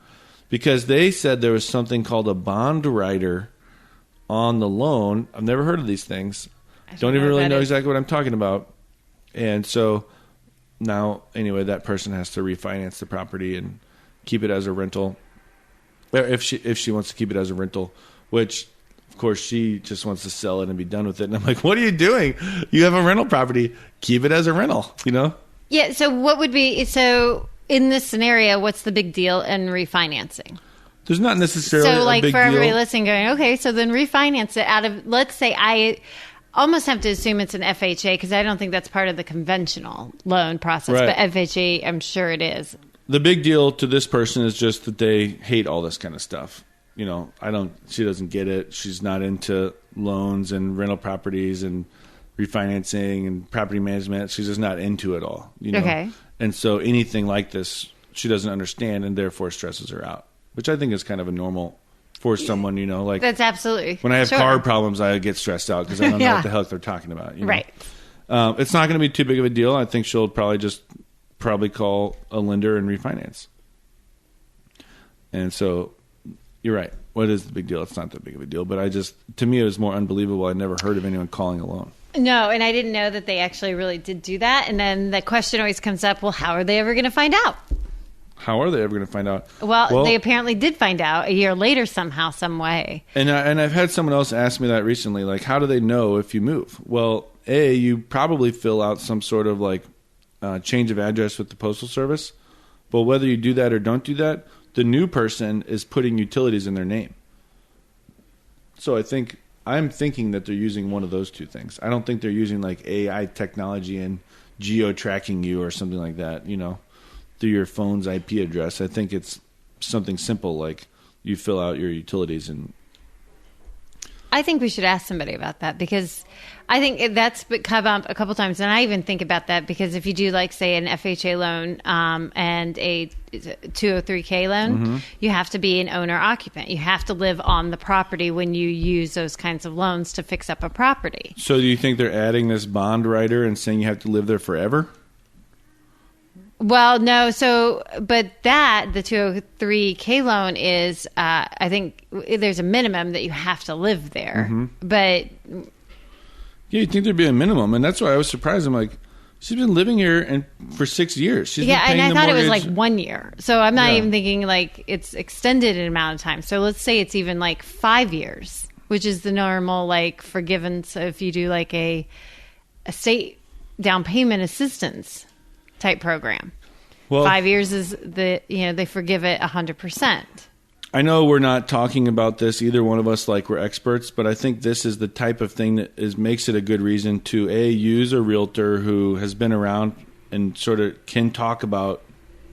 Because they said there was something called a bond writer on the loan. I've never heard of these things. Don't even really know exactly what I'm talking about. And so now, anyway, that person has to refinance the property and keep it as a rental. Or if she wants to keep it as a rental, which, of course, she just wants to sell it and be done with it. And I'm like, what are you doing? You have a rental property. Keep it as a rental, Yeah, so what would be... in this scenario, what's the big deal in refinancing? There's not necessarily so, like, a big for everybody deal. listening, going, okay, so then refinance it out of, let's say I almost have to assume it's an FHA because I don't think that's part of the conventional loan process, Right. but FHA, I'm sure it is. The big deal to this person is just that they hate all this kind of stuff. She doesn't get it. She's not into loans and rental properties and refinancing and property management. She's just not into it all. Okay. And so anything like this, she doesn't understand, and therefore stresses her out, which I think is kind of a normal for someone, like That's absolutely. when I have sure. car problems, I get stressed out because I don't know Yeah. what the hell they're talking about. Right. It's not going to be too big of a deal. I think she'll probably call a lender and refinance. And so you're right. What is the big deal? It's not that big of a deal, but to me, it was more unbelievable. I never heard of anyone calling a loan. No, and I didn't know that they actually really did do that. And then the question always comes up, well, how are they ever going to find out? How are they ever going to find out? Well, they apparently did find out a year later somehow, some way. And I've had someone else ask me that recently, like, how do they know if you move? Well, you probably fill out some sort of like change of address with the Postal Service. But whether you do that or don't do that, the new person is putting utilities in their name. So I'm thinking that they're using one of those two things. I don't think they're using like AI technology and geo-tracking you or something like that, through your phone's IP address. I think it's something simple like you fill out your utilities. And I think we should ask somebody about that, because I think that's come up a couple times. And I even think about that because if you do, like, say, an FHA loan and a 203K loan, you have to be an owner-occupant. You have to live on the property when you use those kinds of loans to fix up a property. So do you think they're adding this bond writer and saying you have to live there forever? Well, no. So, but the 203K loan is, I think there's a minimum that you have to live there. But yeah, you'd think there'd be a minimum. And that's why I was surprised. I'm like, she's been living here for 6 years. She's been paying and I thought mortgage. it was like 1 year. So I'm not even thinking like it's extended an amount of time. So let's say it's even like 5 years, which is the normal like forgiveness if you do like a state down payment assistance type program. Well, 5 years is they forgive it 100%. I know we're not talking about this, either one of us, like we're experts, but I think this is the type of thing that makes it a good reason to use a realtor who has been around and sort of can talk about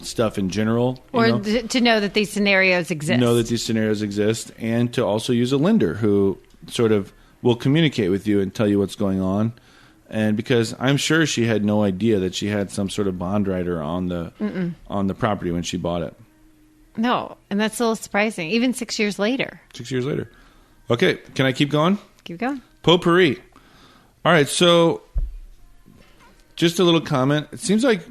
stuff in general. Or to know that these scenarios exist. Know that these scenarios exist, and to also use a lender who sort of will communicate with you and tell you what's going on. And because I'm sure she had no idea that she had some sort of bond writer on the property when she bought it. No, and that's a little surprising, even 6 years later. 6 years later. Okay, can I keep going? Keep going. Potpourri. All right, so just a little comment. It seems like,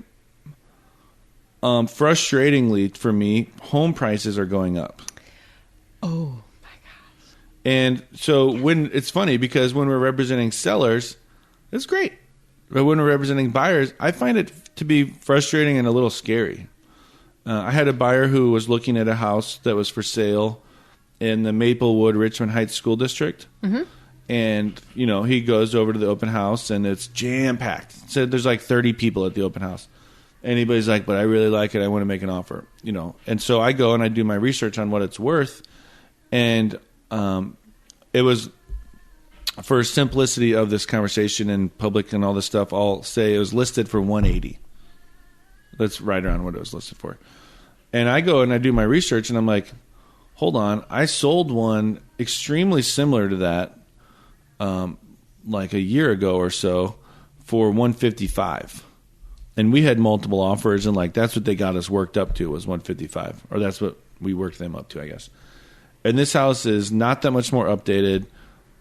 frustratingly for me, home prices are going up. Oh, my gosh. And so it's funny because when we're representing sellers, it's great. But when we're representing buyers, I find it to be frustrating and a little scary. I had a buyer who was looking at a house that was for sale in the Maplewood, Richmond Heights School District. And, he goes over to the open house and it's jam-packed. So there's like 30 people at the open house. Anybody's like, but I really like it. I want to make an offer, And so I go and I do my research on what it's worth. And it was, for simplicity of this conversation in public and all this stuff, I'll say it was listed for $180. That's right around what it was listed for. And I go and I do my research and I'm like, hold on, I sold one extremely similar to that like a year ago or so for $155. And we had multiple offers and like that's what they got us worked up to was $155. Or that's what we worked them up to, I guess. And this house is not that much more updated,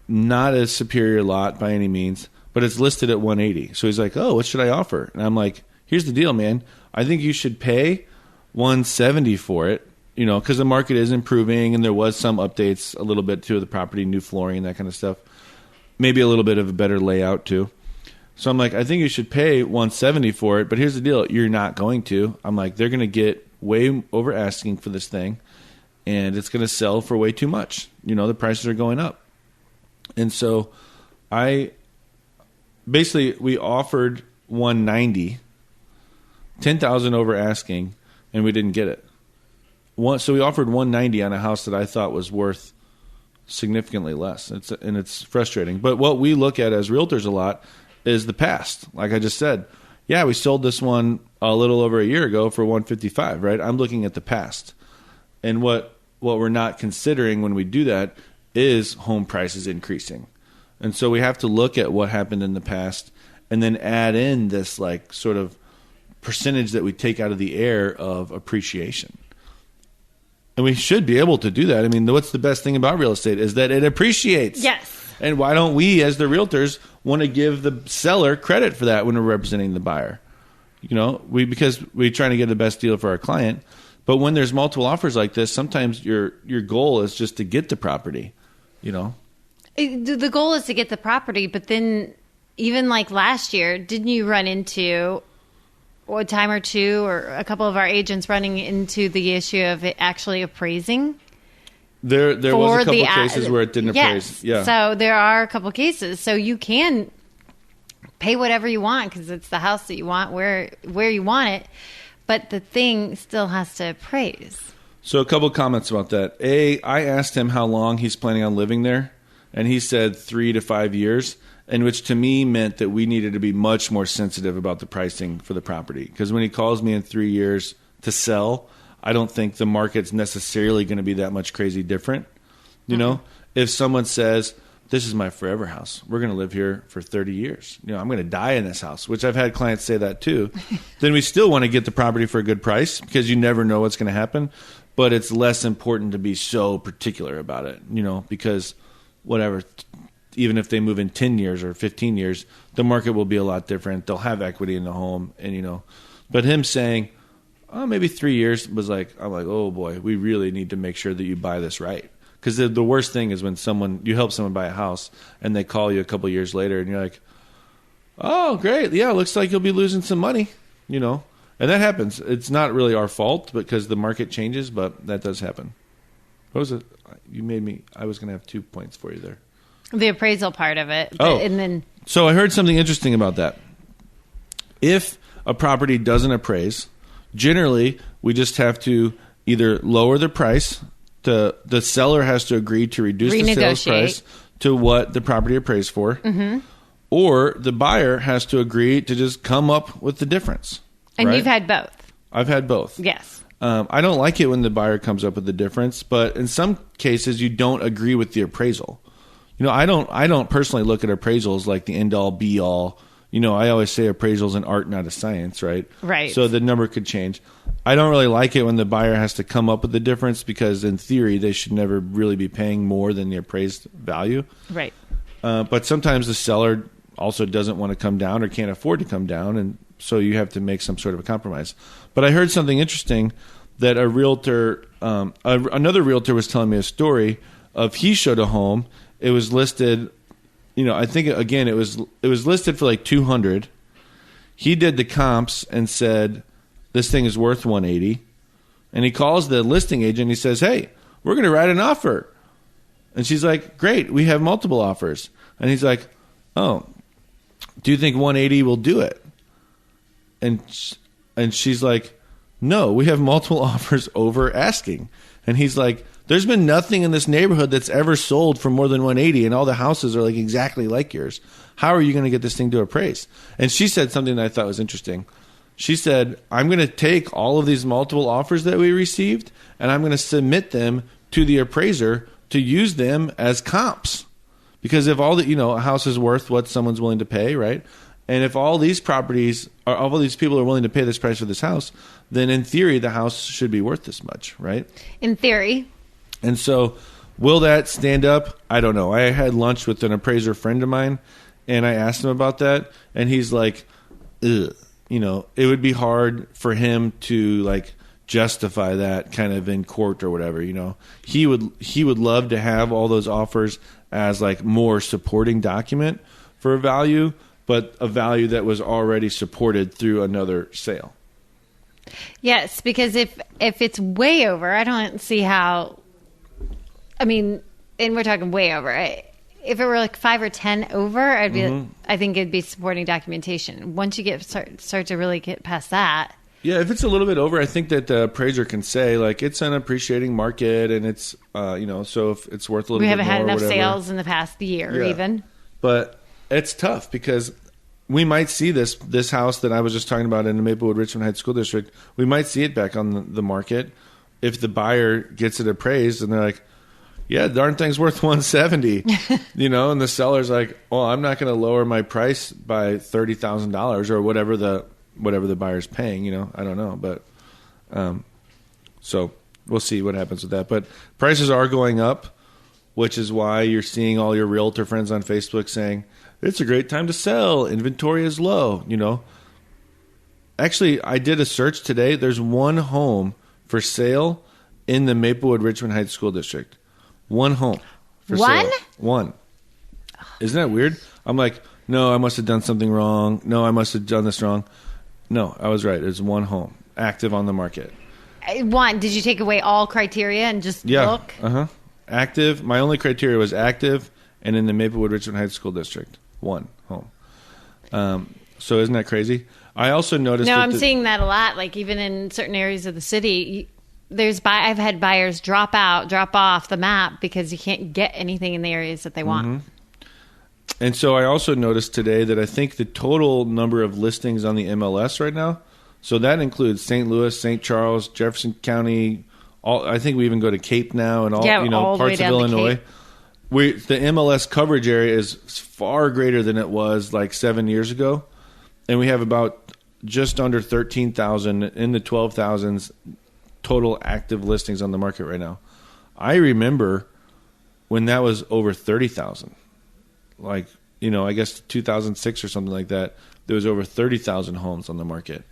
not a superior lot by any means, but it's listed at $180. So he's like, oh, what should I offer? And I'm like, here's the deal, man. I think you should pay $170 for it, because the market is improving and there was some updates a little bit to the property, new flooring and that kind of stuff. Maybe a little bit of a better layout too. So I'm like, I think you should pay $170 for it, but here's the deal. You're not going to. I'm like, they're going to get way over asking for this thing and it's going to sell for way too much. The prices are going up. And so we offered $190, $10,000 over asking, and we didn't get it. So we offered $190 on a house that I thought was worth significantly less. It's frustrating. But what we look at as realtors a lot is the past. Like I just said, yeah, we sold this one a little over a year ago for $155, right? I'm looking at the past. And what we're not considering when we do that is home prices increasing. And so we have to look at what happened in the past and then add in this like sort of percentage that we take out of the air of appreciation. And we should be able to do that. I mean, what's the best thing about real estate is that it appreciates. Yes. And why don't we, as the realtors, want to give the seller credit for that when we're representing the buyer? Because we're trying to get the best deal for our client. But when there's multiple offers like this, sometimes your goal is just to get the property, The goal is to get the property, but then even like last year, didn't you run into a time or two or a couple of our agents running into the issue of it actually appraising? There was a couple cases where it didn't appraise. Yeah. So there are a couple cases. So you can pay whatever you want because it's the house that you want, where you want it, but the thing still has to appraise. So a couple comments about that. I asked him how long he's planning on living there, and he said 3 to 5 years. and which to me meant that we needed to be much more sensitive about the pricing for the property. Because when he calls me in 3 years to sell, I don't think the market's necessarily going to be that much crazy different. You know, if someone says, this is my forever house, we're going to live here for 30 years. You know, I'm going to die in this house, which I've had clients say that too. Then we still want to get the property for a good price because you never know what's going to happen. But it's less important to be so particular about it, you know, because whatever, even if they move in 10 years or 15 years, the market will be a lot different. They'll have equity in the home. And, you know, but him saying, oh, maybe 3 years was like, I'm like, oh boy, we really need to make sure that you buy this right. Because the worst thing is when you help someone buy a house and they call you a couple years later and you're like, oh, great. Yeah, looks like you'll be losing some money, you know. And that happens. It's not really our fault because the market changes, but that does happen. What was it? I was going to have 2 points for you there. The appraisal part of it. And then. So I heard something interesting about that. If a property doesn't appraise, generally we just have to either lower the price. The seller has to agree to reduce the sales price to what the property appraised for, or the buyer has to agree to just come up with the difference. And you've had both. I've had both. Yes. I don't like it when the buyer comes up with the difference, but in some cases you don't agree with the appraisal. You know, I don't personally look at appraisals like the end all be all. You know, I always say appraisal's an art, not a science, right? Right. So the number could change. I don't really like it when the buyer has to come up with the difference because in theory they should never really be paying more than the appraised value. Right. But sometimes the seller also doesn't want to come down or can't afford to come down, and so you have to make some sort of a compromise. But I heard something interesting that a realtor, another realtor was telling me a story of he showed a home. It was listed, you know, I think again it was listed for like 200. He did the comps and said this thing is worth 180. And he calls the listing agent and he says, "Hey, we're going to write an offer." And she's like, "Great, we have multiple offers." And he's like, "Oh, do you think 180 will do it?" And she's like, "No, we have multiple offers over asking." And he's like, "There's been nothing in this neighborhood that's ever sold for more than 180, and all the houses are like exactly like yours. How are you going to get this thing to appraise?" And she said something that I thought was interesting. She said, "I'm going to take all of these multiple offers that we received, and I'm going to submit them to the appraiser to use them as comps. Because if all a house is worth what someone's willing to pay, right? And if all these people are willing to pay this price for this house, then in theory, the house should be worth this much, right?" In theory. And so will that stand up? I don't know. I had lunch with an appraiser friend of mine, and I asked him about that, and he's like, ugh. You know, it would be hard for him to like justify that kind of in court or whatever. You know, he would love to have all those offers as like more supporting document for a value, but a value that was already supported through another sale. Yes, because if it's way over, I don't see how. I mean, and we're talking way over. If it were like 5 or 10 over, I'd be. I think it'd be supporting documentation. Once you start to really get past that. Yeah, if it's a little bit over, I think that the appraiser can say like it's an appreciating market, and it's so if it's worth a little bit more. We haven't had enough whatever. sales in the past year, even. But it's tough because we might see this house that I was just talking about in the Maplewood Richmond Heights School District. We might see it back on the market if the buyer gets it appraised, and they're like, "Yeah, darn thing's worth 170," and the seller's like, "Well, I'm not going to lower my price by $30,000 or whatever the buyer's paying." I don't know, but so we'll see what happens with that. But prices are going up, which is why you're seeing all your realtor friends on Facebook saying it's a great time to sell. Inventory is low. Actually, I did a search today. There's one home for sale in the Maplewood Richmond Heights School District. One home for sale. One. Isn't that weird? I'm like, no, I must have done something wrong. No, I must have done this wrong. No, I was right. There's one home active on the market. One, did you take away all criteria and just look? Active. My only criteria was active and in the Maplewood Richmond Heights School District. One home. So isn't that crazy? I also noticed I'm seeing that a lot, like even in certain areas of the city. I've had buyers drop off the map because you can't get anything in the areas that they want. And so I also noticed today that I think the total number of listings on the MLS right now, so that includes St. Louis, St. Charles, Jefferson County, I think we even go to Cape now and all all parts the way of down to Illinois. Cape. The MLS coverage area is far greater than it was like 7 years ago. And we have about just under 13,000 in the 12,000s total active listings on the market right now. I remember when that was over 30,000. Like, I guess 2006 or something like that, there was over 30,000 homes on the market.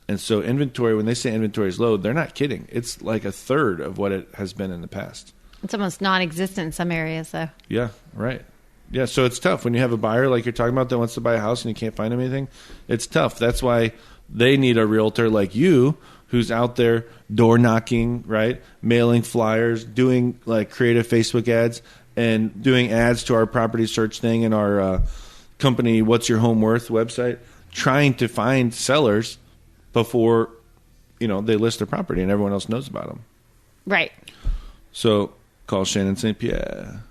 And so inventory, when they say inventory is low, they're not kidding. It's like a third of what it has been in the past. It's almost non-existent in some areas, though. Yeah, right. Yeah, so it's tough. When you have a buyer like you're talking about that wants to buy a house and you can't find anything, it's tough. That's why they need a realtor like you who's out there door knocking, right? Mailing flyers, doing like creative Facebook ads, and doing ads to our property search thing and our company What's Your Home Worth website, trying to find sellers before they list their property and everyone else knows about them. Right. So call Shannon St. Pierre.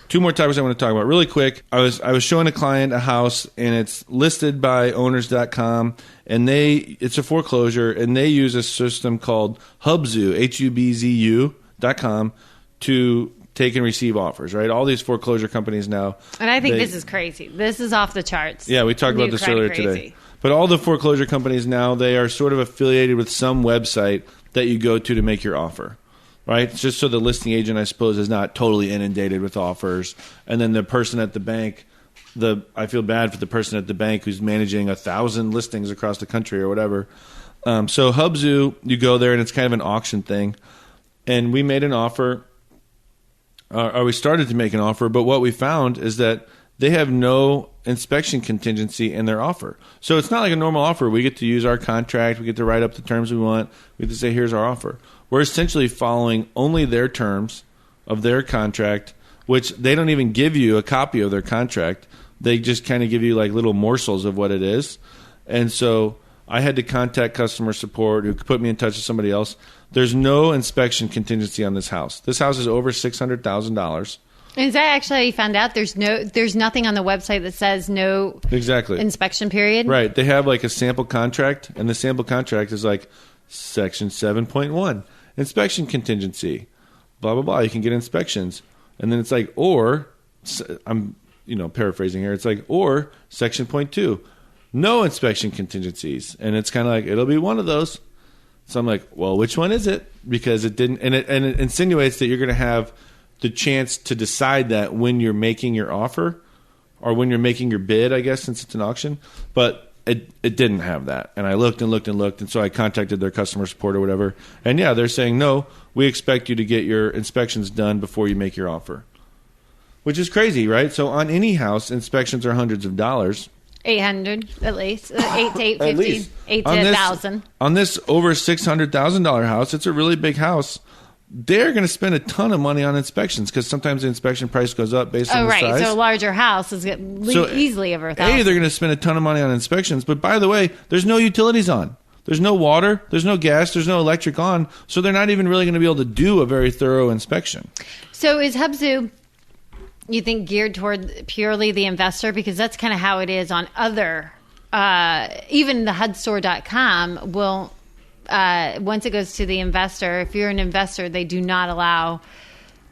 2 more topics I want to talk about really quick. I was showing a client a house and it's listed by owners.com and it's a foreclosure and they use a system called Hubzu, HUBZU.com to take and receive offers, right? All these foreclosure companies now. And I think this is crazy. This is off the charts. Yeah, we talked about this earlier today. But all the foreclosure companies now, they are sort of affiliated with some website that you go to make your offer, right? It's just so the listing agent, I suppose, is not totally inundated with offers. And then the person at the bank, I feel bad for the person at the bank who's managing 1,000 listings across the country or whatever. So Hubzu, you go there and it's kind of an auction thing. And we made an offer. Or we started to make an offer, but what we found is that they have no inspection contingency in their offer. So it's not like a normal offer. We get to use our contract. We get to write up the terms we want. We get to say, here's our offer. We're essentially following only their terms of their contract, which they don't even give you a copy of their contract. They just kind of give you like little morsels of what it is. And so I had to contact customer support who put me in touch with somebody else. There's no inspection contingency on this house. This house is over $600,000. Is that actually how you found out? There's nothing on the website that says no inspection period? Right. They have like a sample contract, and the sample contract is like section 7.1, inspection contingency, blah, blah, blah. You can get inspections. And then it's like, or, I'm paraphrasing here, it's like, or section 0.2, no inspection contingencies. And it's kind of like, it'll be one of those. So I'm like, well, which one is it? Because it didn't, and it insinuates that you're going to have the chance to decide that when you're making your offer or when you're making your bid, I guess, since it's an auction. But it didn't have that. And I looked and looked and looked. And so I contacted their customer support or whatever. And yeah, they're saying, no, we expect you to get your inspections done before you make your offer, which is crazy, right? So on any house, inspections are hundreds of dollars. 800 at least, 8 to 850, 8 to 1,000. On this over $600,000 house, it's a really big house. They're going to spend a ton of money on inspections because sometimes the inspection price goes up based on the size. Oh, right. So a larger house is easily over 1,000. They're going to spend a ton of money on inspections. But by the way, there's no utilities on. There's no water. There's no gas. There's no electric on. So they're not even really going to be able to do a very thorough inspection. So is Hubzu, you think, geared toward purely the investor? Because that's kind of how it is on other, even the HUDstore.com will, once it goes to the investor, if you're an investor, they do not allow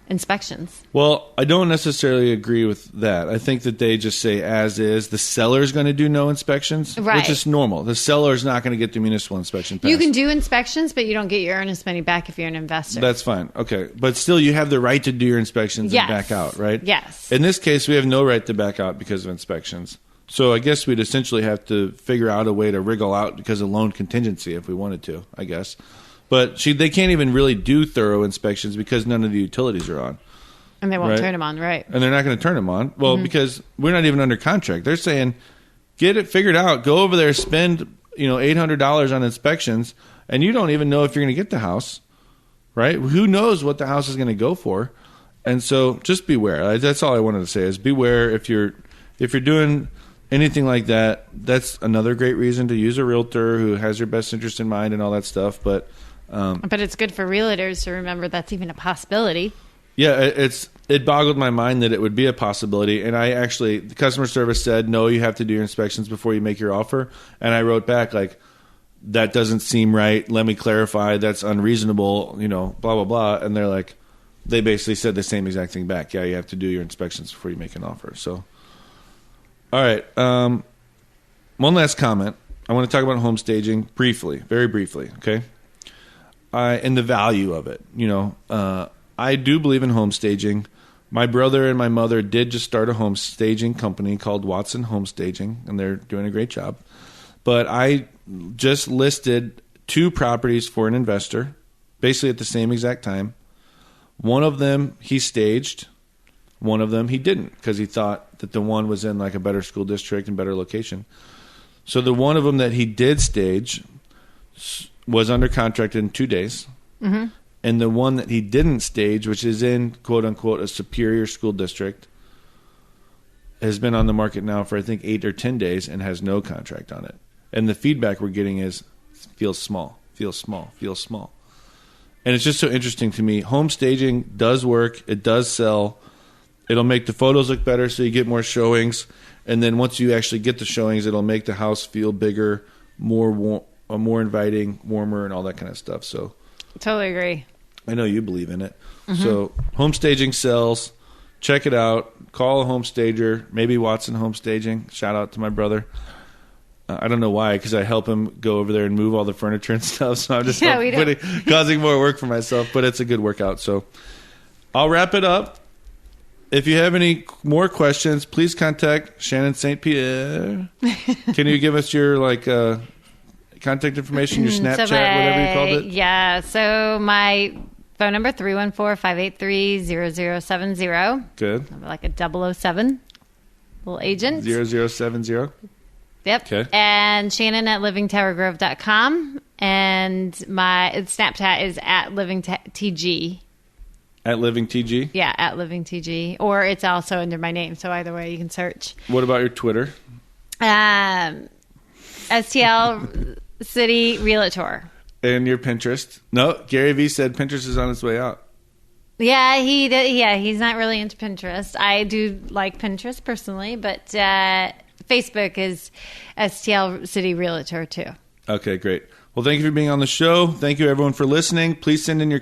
inspections. Well, I don't necessarily agree with that. I think that they just say as is. The seller is going to do no inspections, right, which is normal. The seller is not going to get the municipal inspection passed. You can do inspections, but you don't get your earnest money back if you're an investor. That's fine. Okay. But still, you have the right to do your inspections yes, and back out, right? Yes. In this case, we have no right to back out because of inspections. So I guess we'd essentially have to figure out a way to wriggle out because of loan contingency if we wanted to, I guess. But they can't even really do thorough inspections because none of the utilities are on. And they won't turn them on, right? And they're not going to turn them on. Well, because we're not even under contract. They're saying, get it figured out. Go over there, spend $800 on inspections, and you don't even know if you're going to get the house, right? Who knows what the house is going to go for? And so just beware. That's all I wanted to say is beware if you're doing anything like that. That's another great reason to use a realtor who has your best interest in mind and all that stuff. But it's good for realtors to remember that's even a possibility. Yeah, it's it boggled my mind that it would be a possibility. And the customer service said, no, you have to do your inspections before you make your offer. And I wrote back like, that doesn't seem right. Let me clarify. That's unreasonable, blah, blah, blah. And they're like, they basically said the same exact thing back. Yeah, you have to do your inspections before you make an offer. So, all right. One last comment. I want to talk about home staging briefly, very briefly, okay? And the value of it. I do believe in home staging. My brother and my mother did just start a home staging company called Watson Home Staging, and they're doing a great job. But I just listed 2 properties for an investor, basically at the same exact time. One of them he staged. One of them he didn't, because he thought that the one was in like a better school district and better location. So the one of them that he did stage was under contract in 2 days. Mm-hmm. And the one that he didn't stage, which is in, quote unquote, a superior school district, has been on the market now for, I think, 8 or 10 days and has no contract on it. And the feedback we're getting is, feels small. And it's just so interesting to me. Home staging does work. It does sell. It'll make the photos look better so you get more showings. And then once you actually get the showings, it'll make the house feel bigger, more inviting, warmer, and all that kind of stuff. So, totally agree. I know you believe in it. Mm-hmm. So home staging sells. Check it out. Call a home stager. Maybe Watson Home Staging. Shout out to my brother. I don't know why, because I help him go over there and move all the furniture and stuff. So I'm just causing more work for myself. But it's a good workout. So I'll wrap it up. If you have any more questions, please contact Shannon St. Pierre. Can you give us your contact information, your Snapchat, whatever you called it? Yeah. So my phone number, 314-583-0070. Good. I'm like a 007 little agent. 0070. Yep. Okay. And Shannon at livingtowergrove.com. And my Snapchat is at livingtg. At LivingTG? Yeah, at LivingTG. Or it's also under my name. So either way, you can search. What about your Twitter? STL City Realtor. And your Pinterest? No, Gary Vee said Pinterest is on its way out. Yeah, he did. Yeah, he's not really into Pinterest. I do like Pinterest personally, but Facebook is STL City Realtor too. Okay, great. Well, thank you for being on the show. Thank you, everyone, for listening. Please send in your